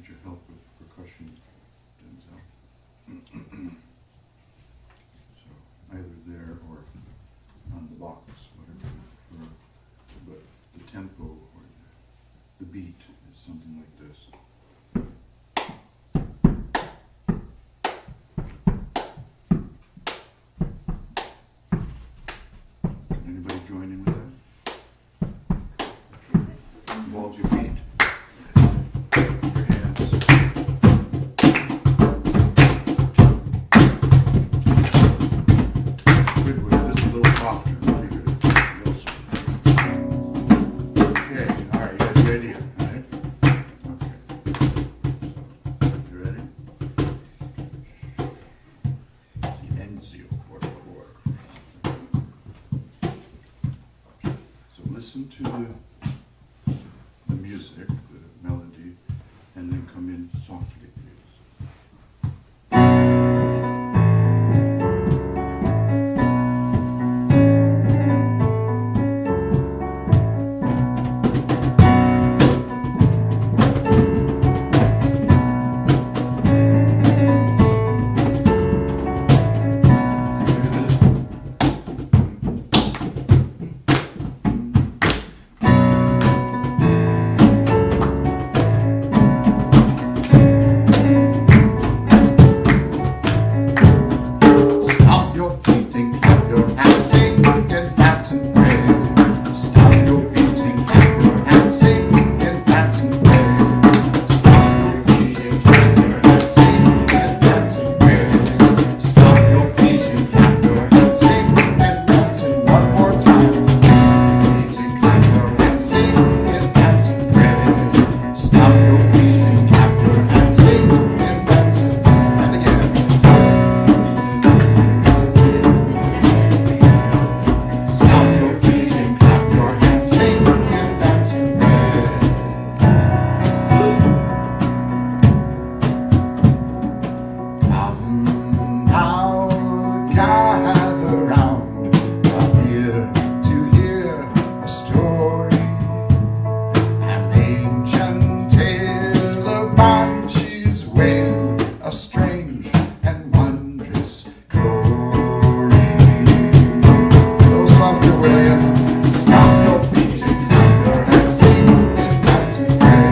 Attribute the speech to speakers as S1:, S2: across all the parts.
S1: need your help with percussion, Denzel. So either there or on the box, whatever you prefer. But the tempo or the beat is something like this. Can anybody join in with that? Involves your feet. Your hands. Good one, just a little softer. Pretty good. Real soft. Okay, alright, you guys ready? Alright? Okay. So, you ready? Silencio, por favor. So listen to the music, the melody, and then come in softly, please. Stop your feet and clap your hands, sing and dance and pray. Stop your feet and clap your hands, sing and dance and pray. Stop your feet and clap your hands, sing and dance and pray. Stop your feet and clap your hands, sing and dance and one more time. Feet and clap your hands, sing and dance and pray. Stop your feet and clap your hands, sing and dance and again. Stop your feet and clap your hands, sing and dance and pray. Come now, gather round, come here to hear a story, an ancient tale of banshees wail, a strange and wondrous glory. Go softer, William. Stop your feet and clap your hands, sing and dance and pray.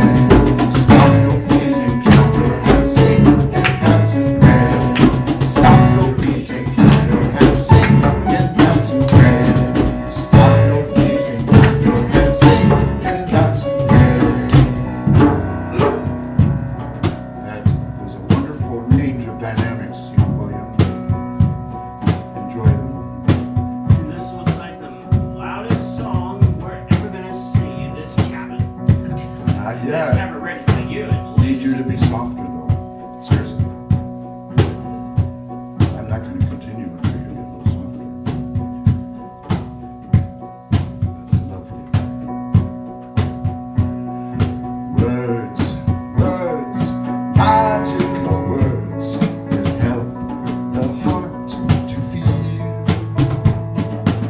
S1: Stop your feet and clap your hands, sing and dance and pray. Stop your feet and clap your hands, sing and dance and pray. Stop your feet and clap your hands, sing and dance and pray. That was a wonderful range of dynamics, young William. Enjoy them.
S2: This looks like the loudest song we're ever gonna sing in this cabin.
S1: Not
S2: It's
S1: yet.
S2: never written for you, at
S1: Need
S2: least.
S1: you to be softer, though. Seriously. I'm not going to continue until you get a little softer. That's lovely. Words, words, magical words that help the heart to feel.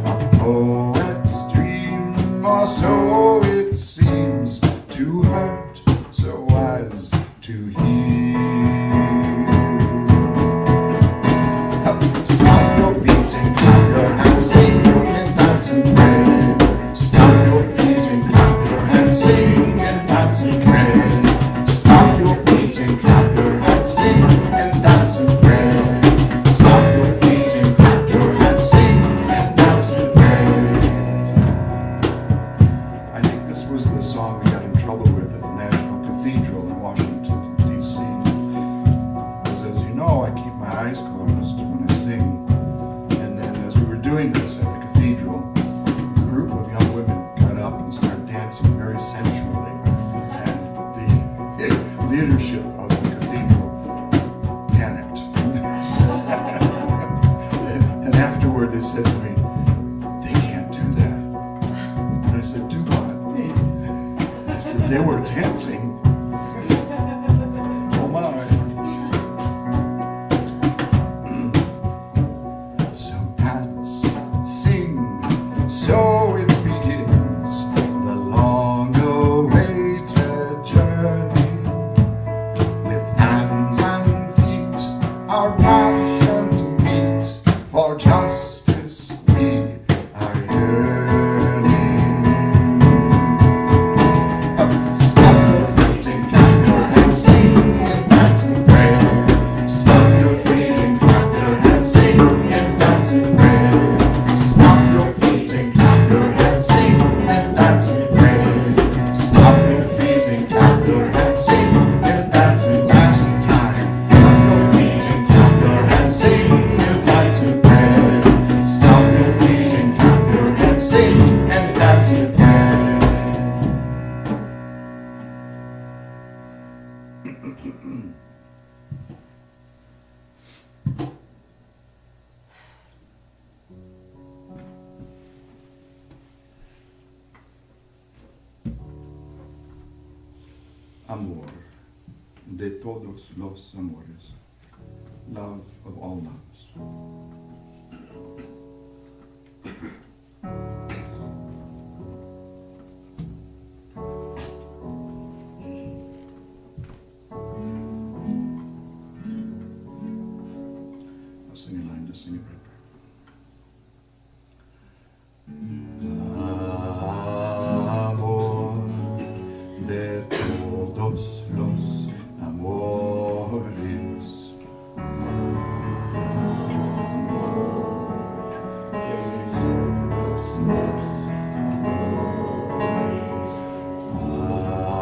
S1: A poet's dream, or so it seems, to hurt so as to heal. Stop your feet and clap your hands, sing and dance and pray. Stop your feet and clap your hands, sing and dance and pray. Stop your feet and clap your hands, sing and dance and pray. Stop your feet and clap your hands, sing and dance and pray. I think this was the song we got in trouble with at the National Cathedral in Washington, D.C. Because as you know, I keep my eyes closed when I sing. And then as we were doing this at the cathedral, a group of young women got up and started dancing very sensually. And the leadership of the cathedral panicked. de todos los amores, love of all loves. I'll sing a line, just sing it right. Amor de todos los amores, amor de todos los amores. Amor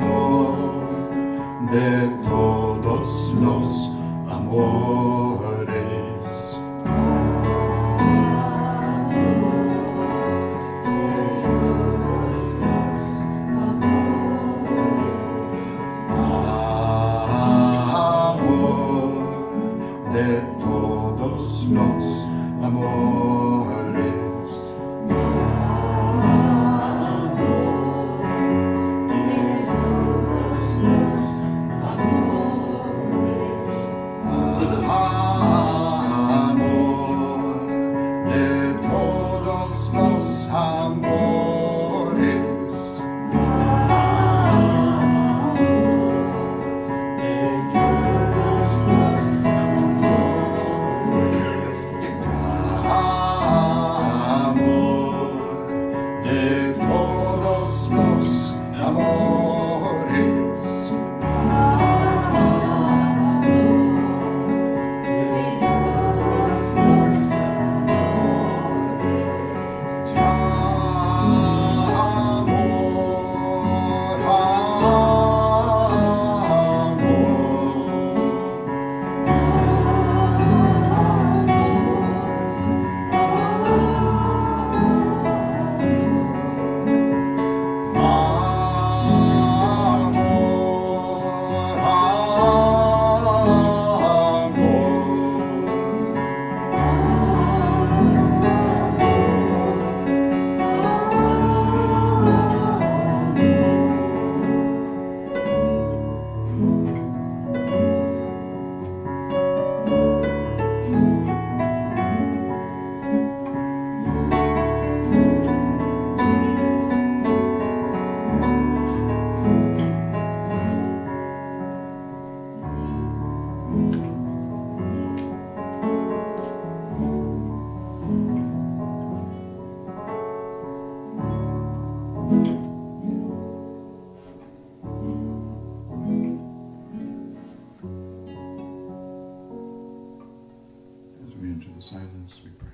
S1: de todos los amores. Amor de todos los amores. Amor de todos los amores. Amor de todos los amores. As we enter the silence, we pray.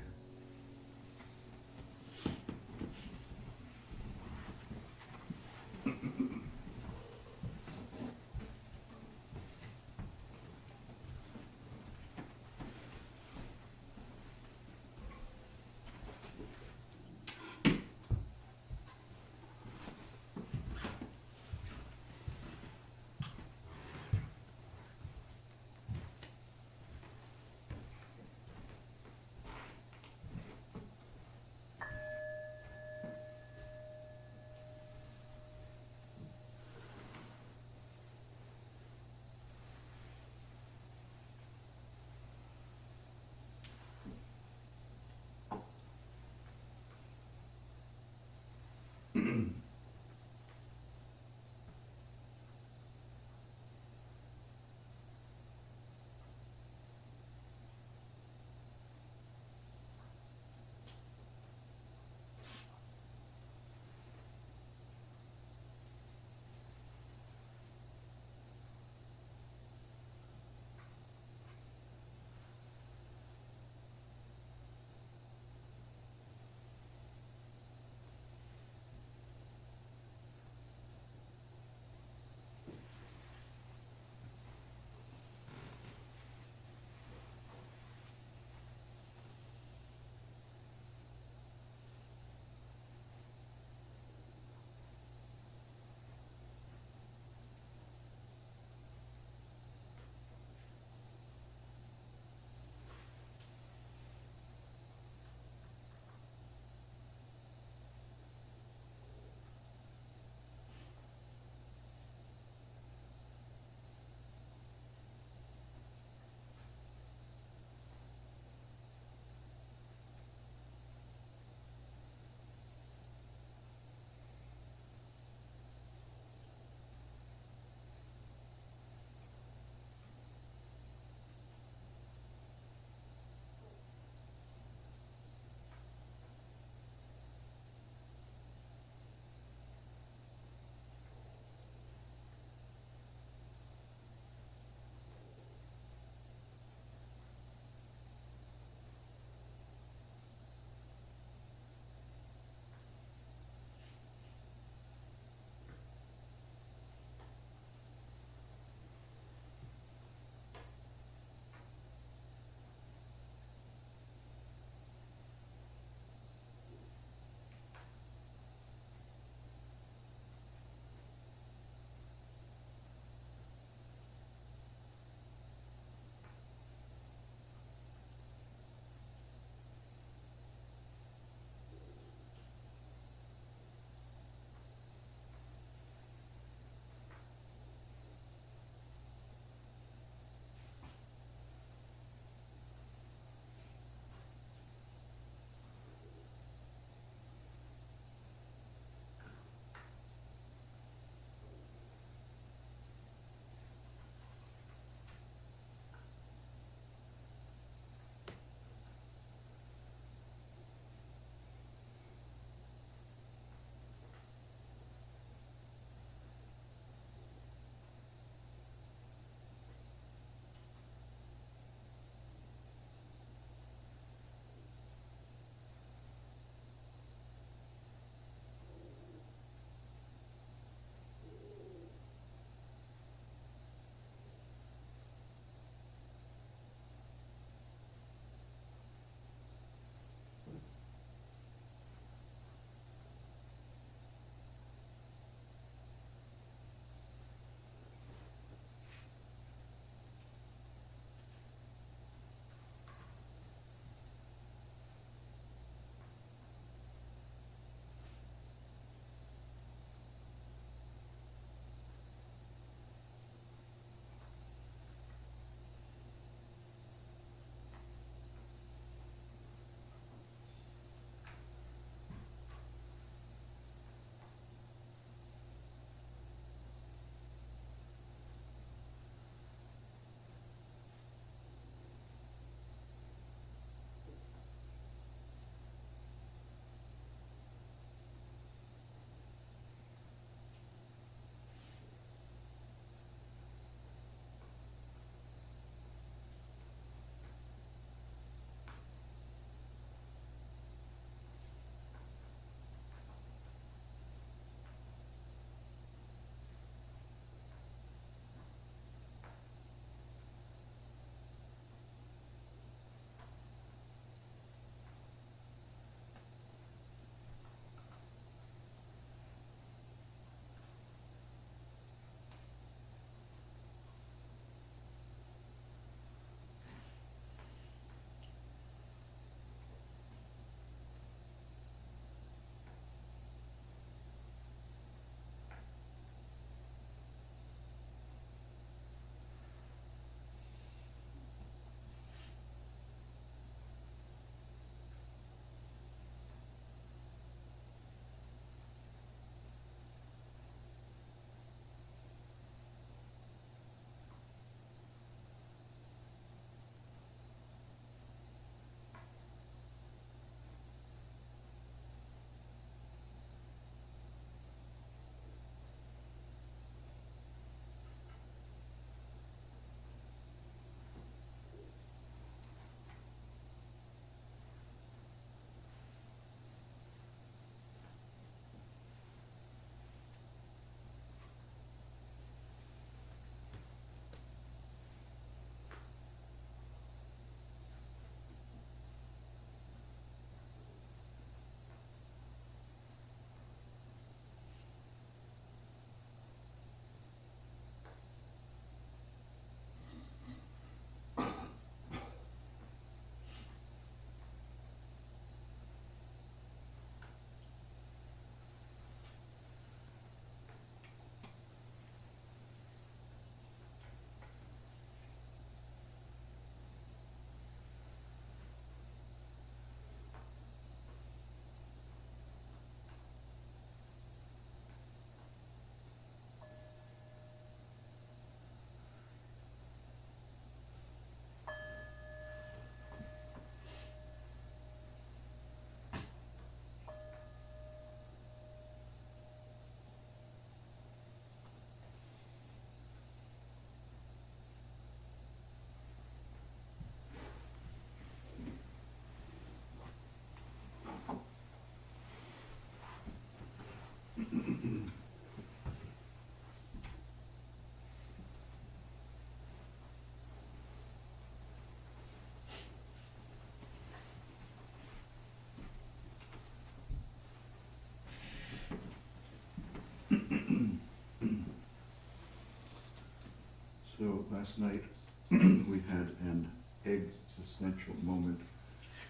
S3: So last night we had an existential moment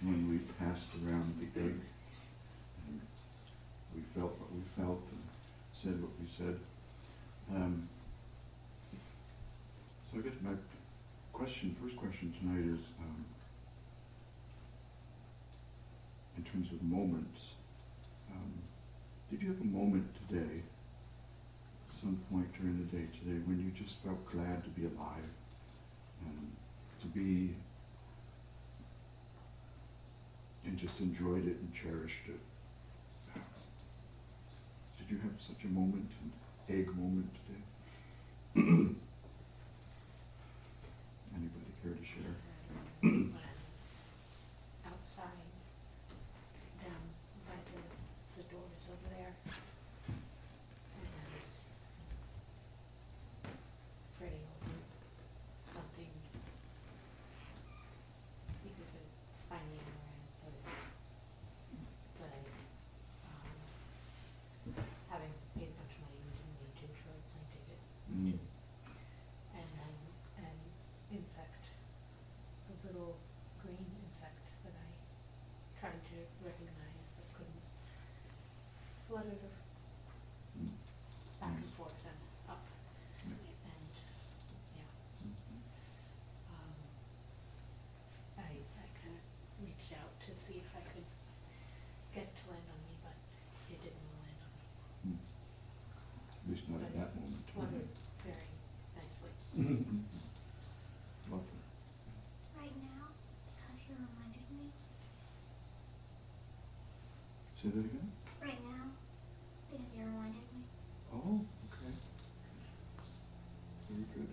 S3: when we passed around the egg. And we felt what we felt and said what we said. So I guess my first question tonight is, in terms of moments, did you have a moment today, some point during the day today, when you just felt glad to be alive and to be, and just enjoyed it and cherished it? Did you have such a moment, an egg moment today? Anybody care to share?
S4: When I was outside, down by the doors over there, and I was fretting over something, either the spiny amaranth or having paid a bunch of money we didn't need to for a plane ticket,
S3: Mm.
S4: and then an insect, a little green insect that I tried to recognize but couldn't, fluttered
S3: Mm.
S4: back and forth and up,
S3: Yeah.
S4: and yeah,
S3: Mhm.
S4: I kind of reached out to see if I could get it to land on me, but it didn't land on me.
S3: Mm. At least not at that moment.
S4: Fluttered very nicely.
S3: Mhm. Lovely.
S5: Right now, because you reminded me.
S3: Say that again?
S5: Right now, because you reminded me.
S3: Oh, okay. Very good.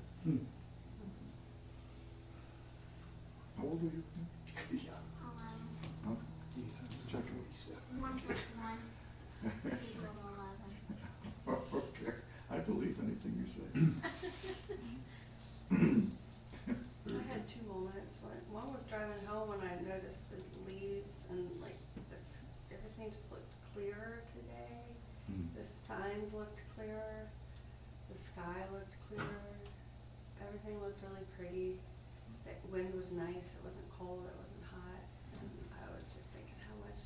S3: How old are you?
S5: 11.
S3: Huh? Check it.
S5: 1 plus 1 equals 11.
S3: Okay, I believe anything you say.
S6: I
S3: Very
S6: had
S3: good.
S6: two moments. One was driving home when I noticed the leaves and like everything just looked clearer today.
S3: Mm.
S6: The signs looked clearer. The sky looked clearer. Everything looked really pretty. The wind was nice. It wasn't cold. It wasn't hot. And I was just thinking how much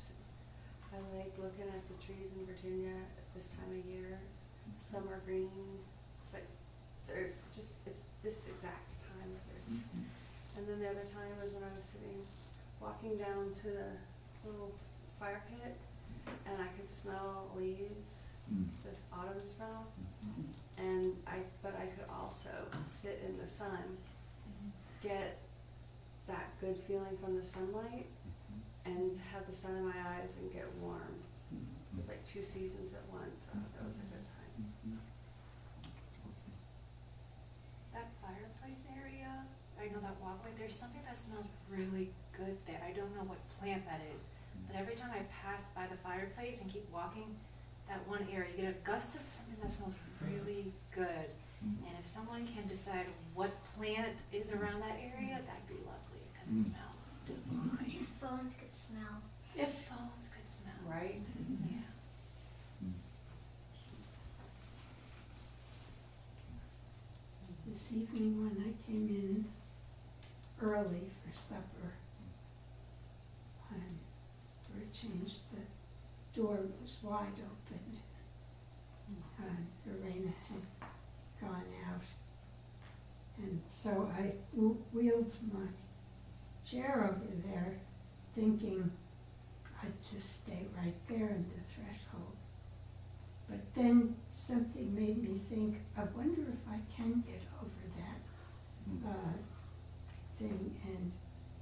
S6: I like looking at the trees in Virginia at this time of year. Some are green, but there's just, it's this exact time that there's.
S3: Mhm.
S6: And then the other time was when I was walking down to the little fire pit, and I could smell leaves,
S3: Mm.
S6: this autumn smell,
S3: Mhm.
S6: but I could also sit in the sun, get that good feeling from the sunlight,
S3: Mhm.
S6: and have the sun in my eyes and get warm. It
S3: Mhm.
S6: was like two seasons at once, so that was a good time.
S3: Mhm.
S7: That fireplace area, I know that walkway, there's something that smells really good there. I don't know what plant that is. But every time I pass by the fireplace and keep walking that one area, you get a gust of something that smells really good.
S3: Mm.
S7: And if someone can decide what plant is around that area, that'd be lovely, because it
S3: Mm.
S7: smells divine.
S5: Phones could smell.
S7: If phones could smell.
S4: Right?
S7: Yeah.
S3: Mm.
S8: This evening when I came in early for supper, for a change, the door was wide open. Lorena had gone out. And so I wheeled my chair over there thinking I'd just stay right there in the threshold. But then something made me think, I wonder if I can get over that
S3: Mm.
S8: thing,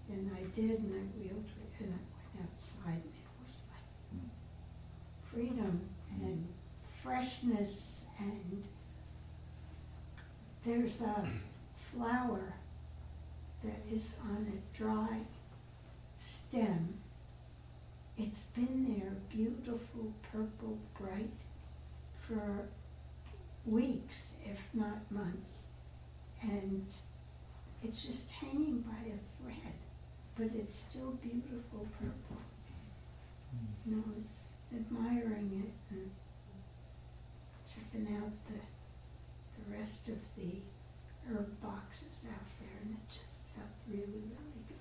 S8: and I did, and I wheeled it, and I went outside, and it was like
S3: Mm.
S8: freedom and freshness, and there's a flower that is on a dry stem. It's been there, beautiful, purple, bright, for weeks, if not months, and it's just hanging by a thread, but it's still beautiful purple. And I was admiring it and checking out the rest of the herb boxes out there, and it just felt really, really good.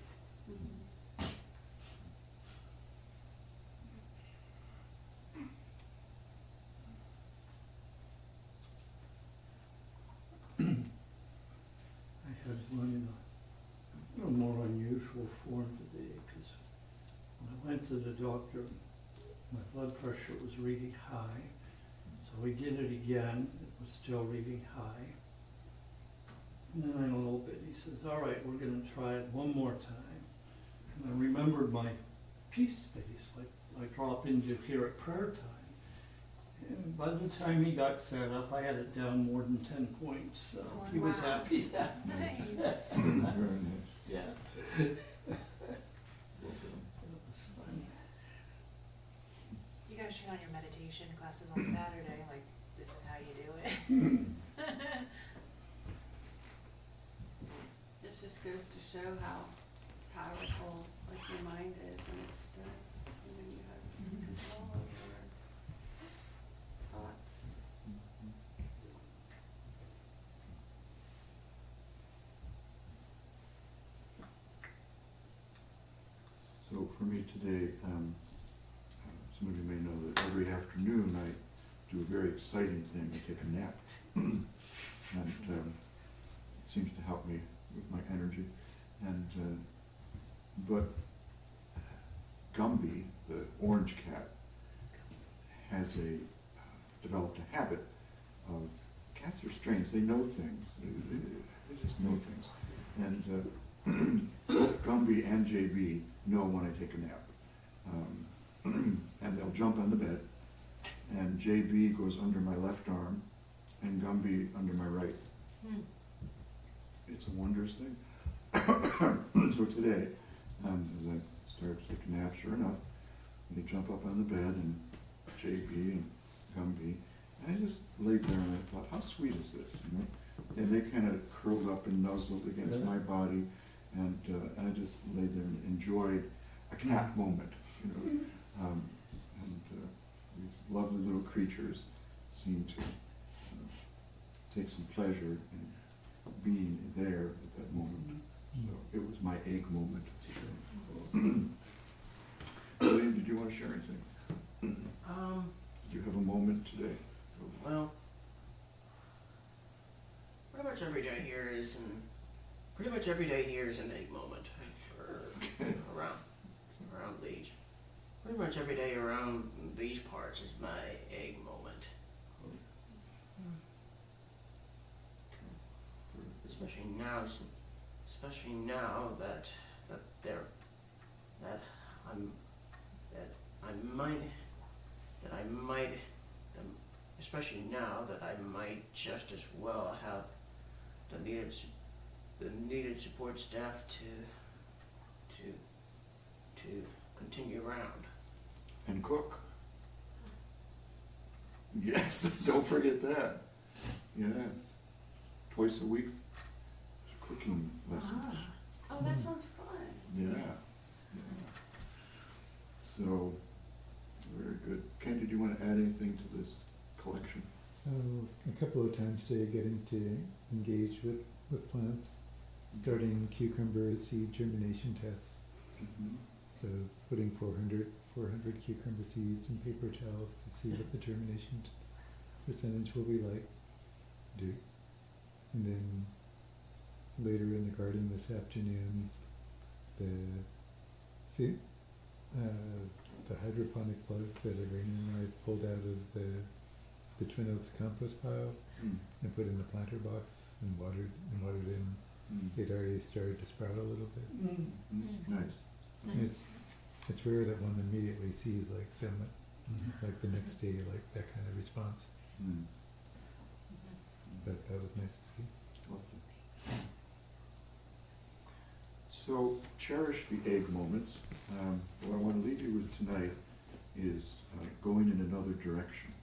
S9: I had one in a little more unusual form today, because when I went to the doctor, my blood pressure was reading high. So we did it again, it was still reading high. And then in a little bit, he says, all right, we're gonna try it one more time. And I remembered my peace space, like I drop into here at prayer time. And by the time he got set up, I had it down more than 10 points, so
S7: Oh,
S9: he was
S7: wow.
S9: happy that.
S7: Nice.
S3: Very nice.
S9: Yeah.
S3: Well done.
S9: It was fun.
S7: You guys should on your meditation classes on Saturday, like, this is how you do it.
S6: This just goes to show how powerful, like, your mind is when it's still, and when you have control over your thoughts.
S3: So for me today, some of you may know that every afternoon I do a very exciting thing. I take a nap. And it seems to help me with my energy. And but Gumby, the orange cat, has developed a habit of, cats are strange, they know things, they just know things. And both Gumby and JB know when I take a nap. And they'll jump on the bed, and JB goes under my left arm, and Gumby under my right. It's a wondrous thing. So today, as I start to take a nap, sure enough, they jump up on the bed, and JB and Gumby, and I just laid there and I thought, how sweet is this, you know? And they kind of curled up and nuzzled against
S9: Yeah.
S3: my body, and I just lay there and enjoyed a nap moment, you know? These lovely little creatures seem to take some pleasure in being there at that moment. So it was my egg moment. William, did you want to share anything? Did you have a moment today?
S10: Well, pretty much every day here is an egg moment for around these. Pretty much every day around these parts is my egg moment. Especially now that I might just as well have the needed support staff to continue around.
S3: And cook. Yes, don't forget that. Yeah. Twice a week, cooking lessons.
S6: Oh, that sounds fun.
S3: Yeah. So, very good. Ken, did you want to add anything to this collection?
S11: A couple of times today getting to engage with plants, starting cucumber seed germination tests.
S3: Mm-hmm.
S11: So putting 400 cucumber seeds in paper towels to see what the germination percentage will be like. And then later in the garden this afternoon, the hydroponic plugs that Irene and I pulled out of the Twin Oaks compost pile and put in the planter box and watered in. They'd already started to sprout a little bit.
S3: Nice.
S11: And it's rare that one immediately sees like someone, like the next day, like that kind of response. But that was nice to see.
S3: Lovely. So cherish the egg moments. What I want to leave you with tonight is going in another direction,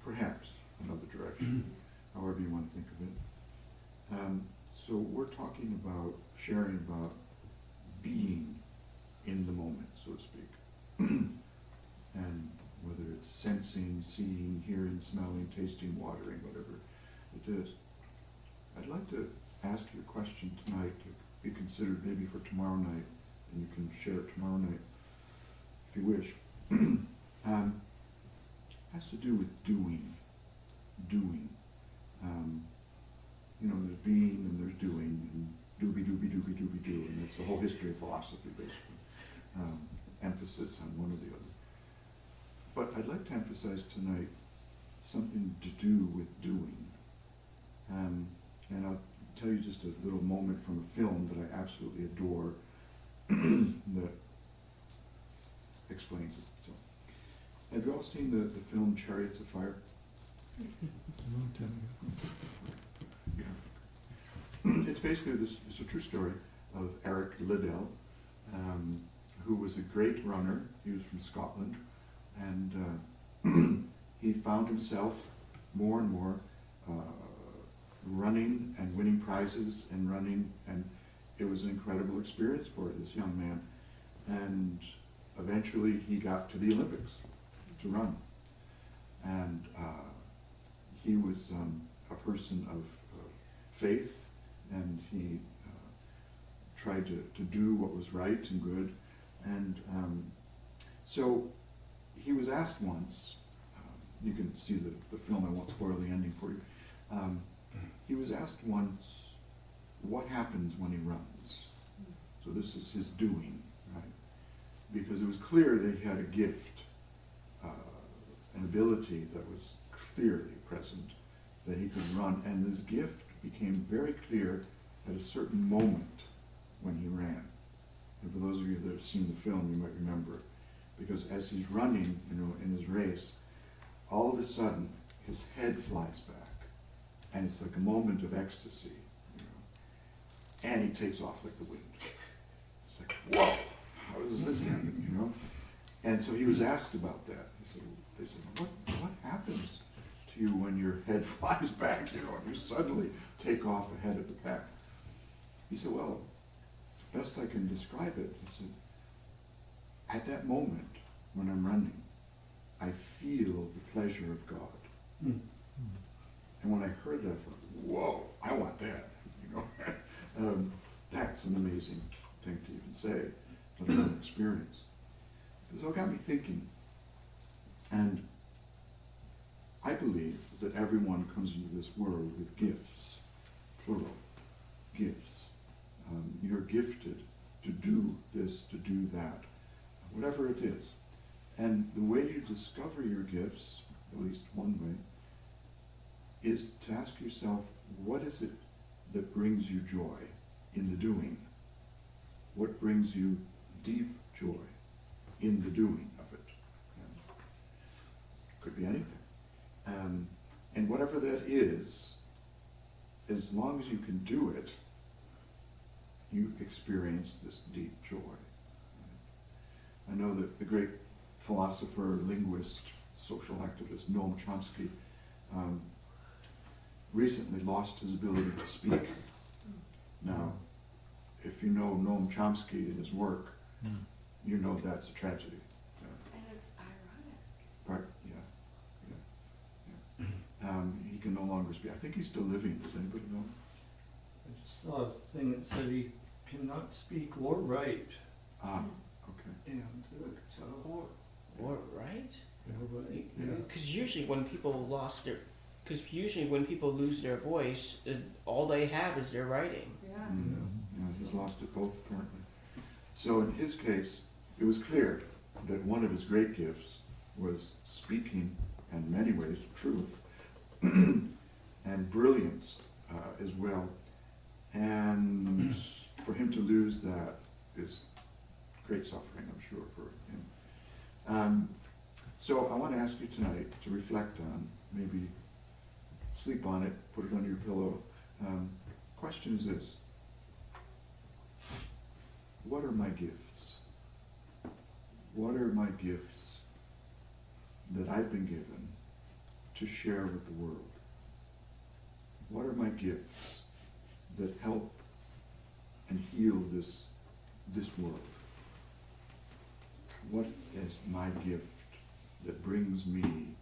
S3: perhaps another direction, however you want to think of it. So we're talking about sharing about being in the moment, so to speak, and whether it's sensing, seeing, hearing, smelling, tasting, watering, whatever it is. I'd like to ask your question tonight to be considered maybe for tomorrow night, and you can share it tomorrow night if you wish. Has to do with doing. You know, there's being and there's doing, and doobie, and that's the whole history of philosophy, basically. Emphasis on one or the other. But I'd like to emphasize tonight something to do with doing. And I'll tell you just a little moment from a film that I absolutely adore that explains it. So, have you all seen the film Chariots of Fire?
S11: A long time ago.
S3: Yeah. It's basically it's a true story of Eric Liddell, who was a great runner. He was from Scotland, and he found himself more and more running and winning prizes and running, and it was an incredible experience for this young man. And eventually he got to the Olympics to run, and he was a person of faith, and he tried to do what was right and good. And so he was asked once, you can see the film, I won't spoil the ending for you. He was asked once, what happens when he runs? So this is his doing, right? Because it was clear that he had a gift, an ability that was clearly present, that he could run. And this gift became very clear at a certain moment when he ran. And for those of you that have seen the film, you might remember it. Because as he's running, you know, in his race, all of a sudden his head flies back, and it's like a moment of ecstasy, you know. And he takes off like the wind. It's like, whoa, how does this happen, you know? And so he was asked about that. They said, what happens to you when your head flies back, you know, and you suddenly take off ahead of the pack? He said, well, best I can describe it, he said, at that moment when I'm running, I feel the pleasure of God.
S9: Mm.
S3: And when I heard that, I thought, whoa, I want that, you know. That's an amazing thing to even say, let alone experience. So it got me thinking, and I believe that everyone comes into this world with gifts, plural, gifts. You're gifted to do this, to do that, whatever it is. And the way you discover your gifts, at least one way, is to ask yourself, what is it that brings you joy in the doing? What brings you deep joy in the doing of it? Could be anything. And whatever that is, as long as you can do it, you experience this deep joy. I know that the great philosopher, linguist, social activist Noam Chomsky recently lost his ability to speak. Now, if you know Noam Chomsky and his work, you know that's a tragedy.
S6: And it's ironic.
S3: Right? Yeah. He can no longer speak. I think he's still living. Does anybody know?
S9: I just saw a thing that said he cannot speak or write.
S3: Ah, okay.
S9: And so,
S10: Or right?
S9: or write, yeah.
S10: Because usually when people lose their voice, all they have is their writing.
S6: Yeah.
S3: Yeah, he's lost it both apparently. So in his case, it was clear that one of his great gifts was speaking, and in many ways, truth, and brilliance as well. And for him to lose that is great suffering, I'm sure, for him. So I want to ask you tonight to reflect on, maybe sleep on it, put it under your pillow. Question is this: what are my gifts? What are my gifts that I've been given to share with the world? What are my gifts that help and heal this world? What is my gift that brings me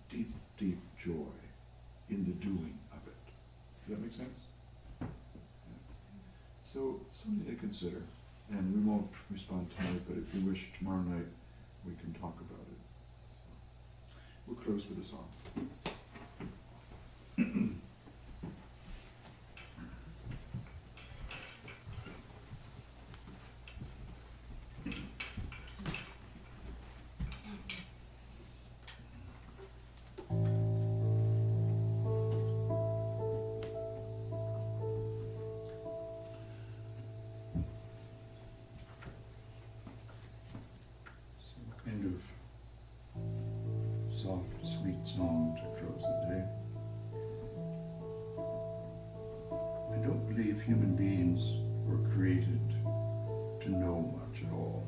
S3: deep, deep joy in the doing of it? Does that make sense? So something to consider, and we won't respond tonight, but if you wish, tomorrow night, we can talk about it. So, we'll close with a song. Kind of soft, sweet song to close the day. I don't believe human beings were created to know much at all.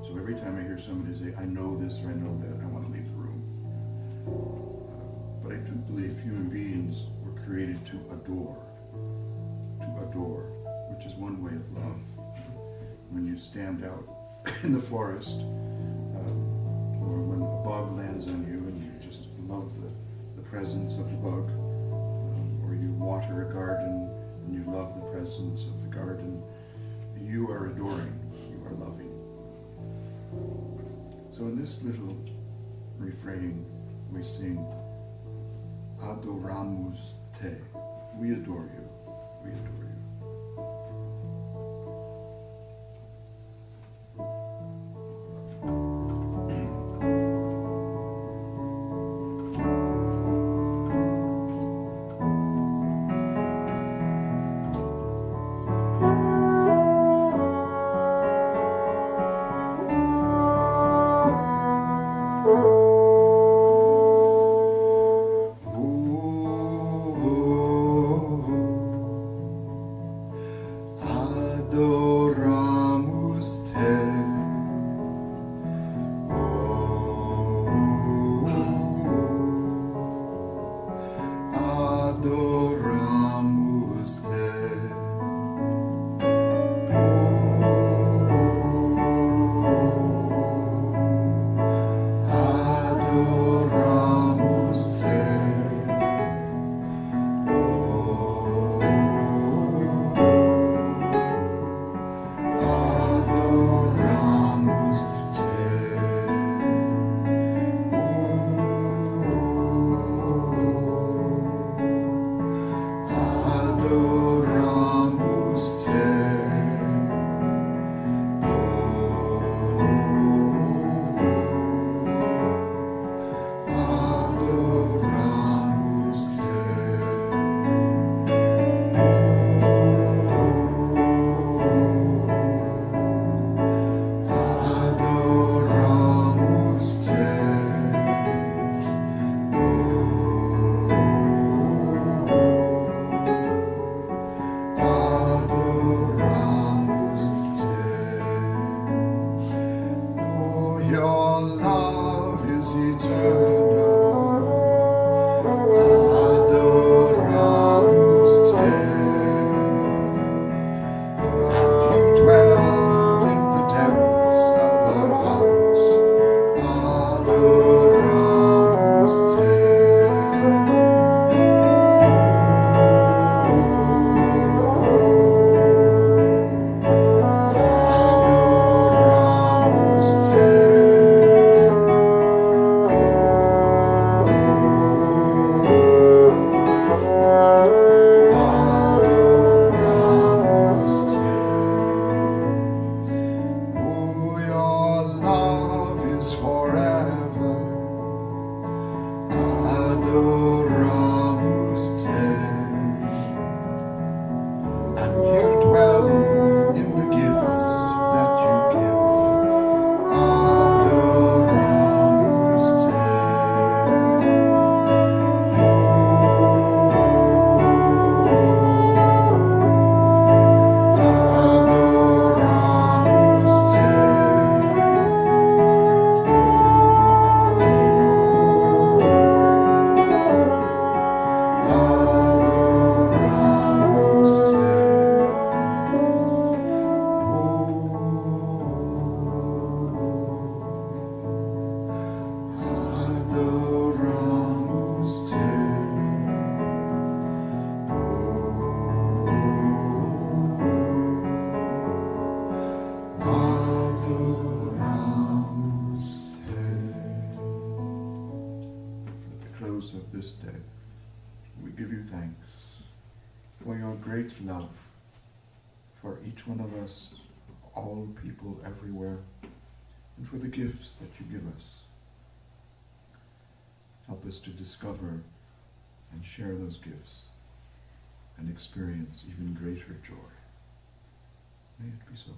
S3: So every time I hear somebody say, I know this or I know that, I want to leave the room. But I do believe human beings were created to adore, which is one way of love. When you stand out in the forest, or when a bug lands on you and you just love the presence of the bug, or you water a garden and you love the presence of the garden, you are adoring, you are loving. So in this little refrain, we sing, Adoramus te, we adore you, we adore you. close of this day, we give you thanks for your great love for each one of us, all people everywhere, and for the gifts that you give us. Help us to discover and share those gifts and experience even greater joy. May it be so.